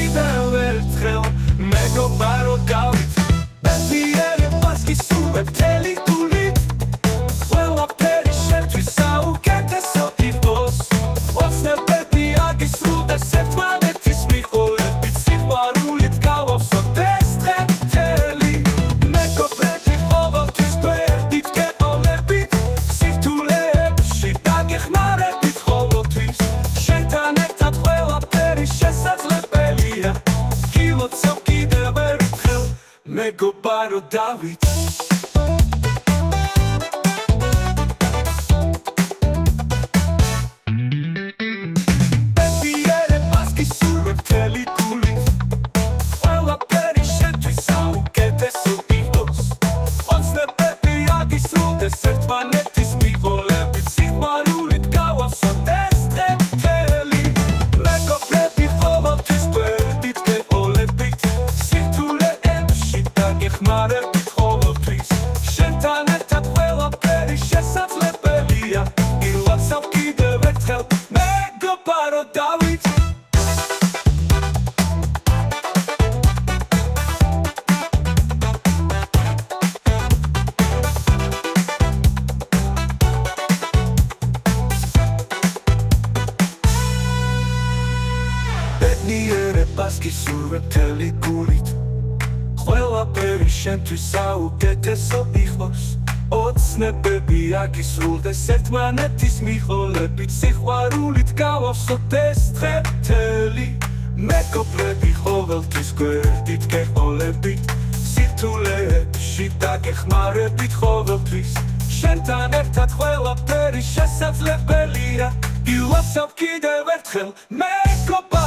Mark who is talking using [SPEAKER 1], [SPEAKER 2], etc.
[SPEAKER 1] კიდევ ერთხელ მეგობარო დავით ბედნიერებას გისურვებ მთელი გულით ყველაფერი შენთვის საუკეთესო იყოს ოცნებები აგისრულდეს ერთმანეთის მიყოლებით სიყვარულით გავავსოთ ეს დღე მთელი მეგობრები ყოველთვის გვერდით გეყოლებით სირთულეებში დაგეხმარებით ყოველთვის შენთან ერთად ყველაფერი შესაძლებელია გილოცავ კიდევ ერთხელ მეგობარო დავით ბედნიერებას გისურვებ მთელი გულით ყველაფერი შენთვის საუკეთესო იყოს ოცნებები აგისრულდეს ერთმანეთის მიყოლებით სიყვარულით გავავსოთ ეს დღე მთელი მეგობრები ყოველთვის გვერდით გეყოლებით სირთულეებში დაგეხმარებით ყოველთვის შენთან ერთად ყველაფერი შესაძლებელია გილოცავ კიდევ ერთხელ მეგობარო დავით ბედნიერებას გისურვებ მთელი გულით ყველაფერი შენთვის საუკეთესო იყოს ოცნებები აგისრულდეს ერთმანეთის მიყოლებით სიყვარულით გავავსოთ ეს დღე მთელი მეგობრები ყოველთვის გვერდით გეყოლებით სირთულეებში დაგეხმარებით ყოველთვის შენთან ერთად ყველაფერი შესაძლებელია გილოცავ კიდევ ერთხელ მეგობარო